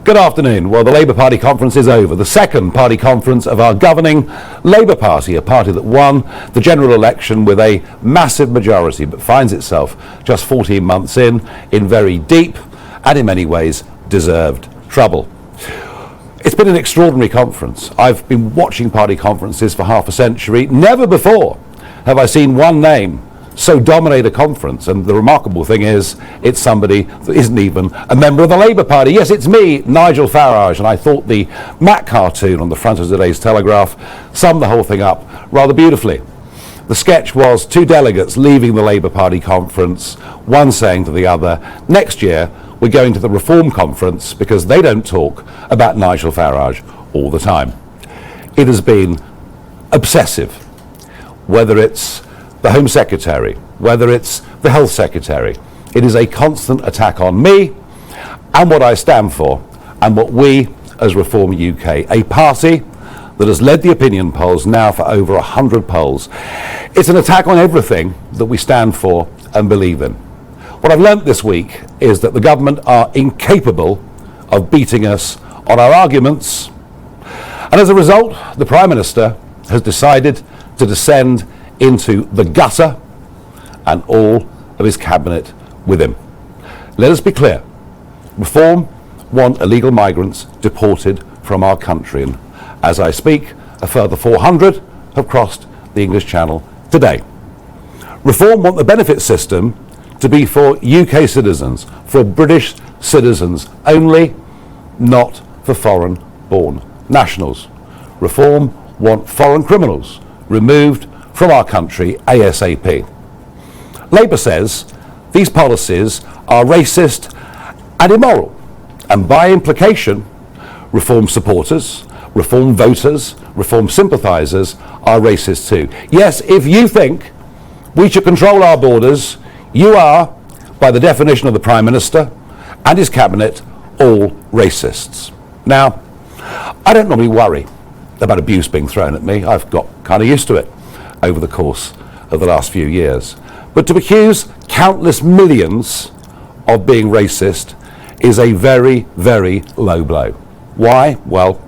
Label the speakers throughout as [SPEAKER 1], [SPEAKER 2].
[SPEAKER 1] Good afternoon. Well, the Labour Party conference is over. The second party conference of our governing Labour Party, a party that won the general election with a massive majority, but finds itself just 14 months in very deep and in many ways deserved trouble. It's been an extraordinary conference. I've been watching party conferences for half a century. Never before have I seen one name so dominate a conference, and the remarkable thing is it's somebody that isn't even a member of the Labour Party. Yes, it's me, Nigel Farage, and I thought the Mac cartoon on the front of today's Telegraph summed the whole thing up rather beautifully. The sketch was two delegates leaving the Labour Party conference, one saying to the other, next year we're going to the Reform conference because they don't talk about Nigel Farage all the time. It has been obsessive, whether it's the Home Secretary, whether it's the Health Secretary. It is a constant attack on me and what I stand for and what we as Reform UK, a party that has led the opinion polls now for over 100 polls. It's an attack on everything that we stand for and believe in. What I've learnt this week is that the government are incapable of beating us on our arguments, and as a result the Prime Minister has decided to descend into the gutter and all of his cabinet with him. Let us be clear, Reform want illegal migrants deported from our country, and as I speak a further 400 have crossed the English Channel today. Reform want the benefit system to be for UK citizens, for British citizens only, not for foreign born nationals. Reform want foreign criminals removed from our country ASAP. Labour says these policies are racist and immoral, and by implication, Reform supporters, Reform voters, Reform sympathisers are racist too. Yes, if you think we should control our borders, you are, by the definition of the Prime Minister and his cabinet, all racists. Now, I don't normally worry about abuse being thrown at me. I've got kind of used to it over the course of the last few years. But to accuse countless millions of being racist is a very, very low blow. Why? Well,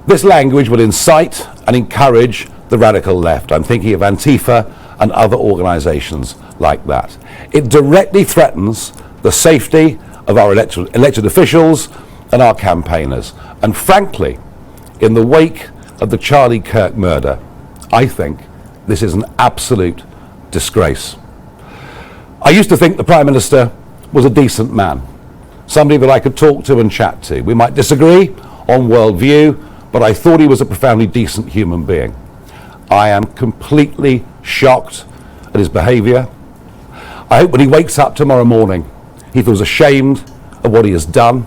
[SPEAKER 1] this language will incite and encourage the radical left. I'm thinking of Antifa and other organisations like that. It directly threatens the safety of our elected officials and our campaigners. And frankly, in the wake of the Charlie Kirk murder, I think this is an absolute disgrace. I used to think the Prime Minister was a decent man, somebody that I could talk to and chat to. We might disagree on worldview, but I thought he was a profoundly decent human being. I am completely shocked at his behaviour. I hope when he wakes up tomorrow morning, he feels ashamed of what he has done.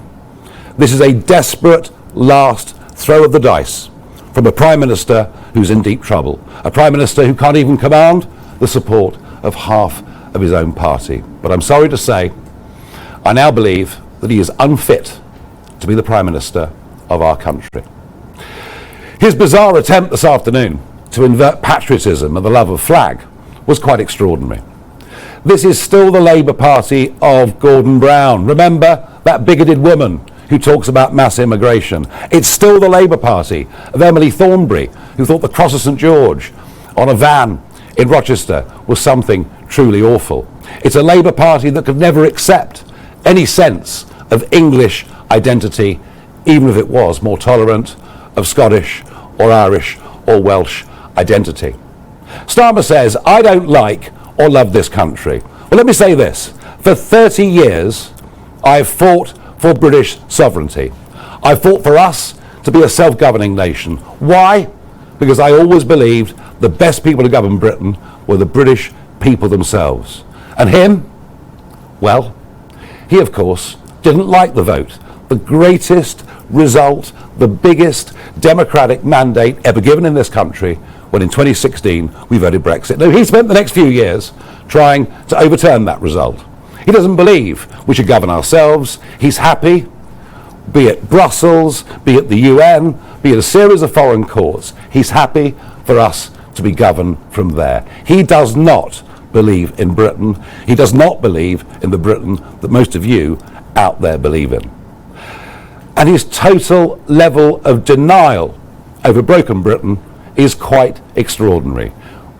[SPEAKER 1] This is a desperate last throw of the dice from a Prime Minister who's in deep trouble, a Prime Minister who can't even command the support of half of his own party. But I'm sorry to say, I now believe that he is unfit to be the Prime Minister of our country. His bizarre attempt this afternoon to invert patriotism and the love of flag was quite extraordinary. This is still the Labour Party of Gordon Brown. Remember that bigoted woman who talks about mass immigration? It's still the Labour Party of Emily Thornberry, who thought the Cross of St George on a van in Rochester was something truly awful. It's a Labour Party that could never accept any sense of English identity, even if it was more tolerant of Scottish or Irish or Welsh identity. Starmer says, I don't like or love this country. Well, let me say this. For 30 years, I've fought for British sovereignty. I fought for us to be a self-governing nation. Why? Because I always believed the best people to govern Britain were the British people themselves. And him, well, he of course didn't like the vote. The greatest result, the biggest democratic mandate ever given in this country, when in 2016 we voted Brexit. Now, he spent the next few years trying to overturn that result. He doesn't believe we should govern ourselves. He's happy, be it Brussels, be it the UN, be it a series of foreign courts. He's happy for us to be governed from there. He does not believe in Britain. He does not believe in the Britain that most of you out there believe in. And his total level of denial over broken Britain is quite extraordinary.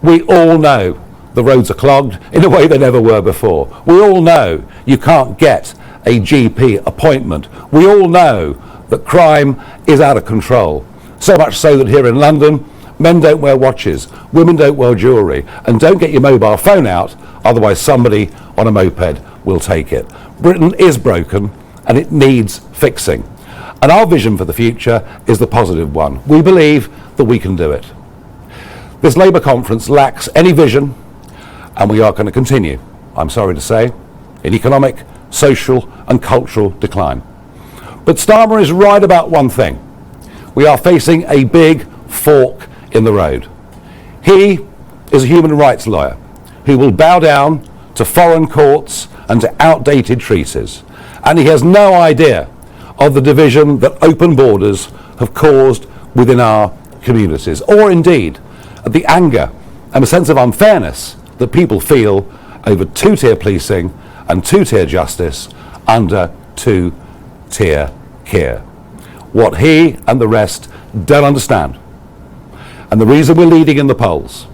[SPEAKER 1] We all know the roads are clogged in a way they never were before. We all know you can't get a GP appointment. We all know that crime is out of control. So much so that here in London, men don't wear watches, women don't wear jewellery, and don't get your mobile phone out, otherwise somebody on a moped will take it. Britain is broken and it needs fixing. And our vision for the future is the positive one. We believe that we can do it. This Labour conference lacks any vision, and we are going to continue, I'm sorry to say, in economic, social and cultural decline. But Starmer is right about one thing. We are facing a big fork in the road. He is a human rights lawyer who will bow down to foreign courts and to outdated treaties. And he has no idea of the division that open borders have caused within our communities, or indeed the anger and a sense of unfairness that people feel over two-tier policing and two-tier justice under two-tier care. What he and the rest don't understand, and the reason we're leading in the polls,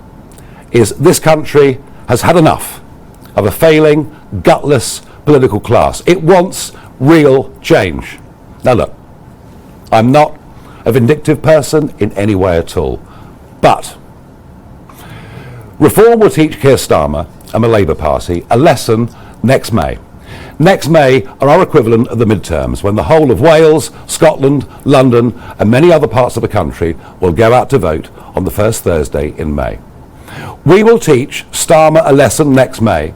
[SPEAKER 1] is this country has had enough of a failing, gutless political class. It wants real change. Now look, I'm not a vindictive person in any way at all, but reform will teach Keir Starmer and the Labour Party a lesson next May. Next May are our equivalent of the midterms, when the whole of Wales, Scotland, London and many other parts of the country will go out to vote on the first Thursday in May. We will teach Starmer a lesson next May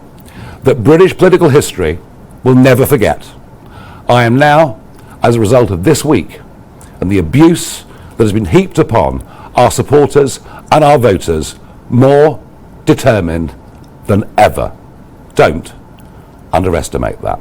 [SPEAKER 1] that British political history will never forget. I am now, as a result of this week and the abuse that has been heaped upon our supporters and our voters, more determined than ever. Don't underestimate that.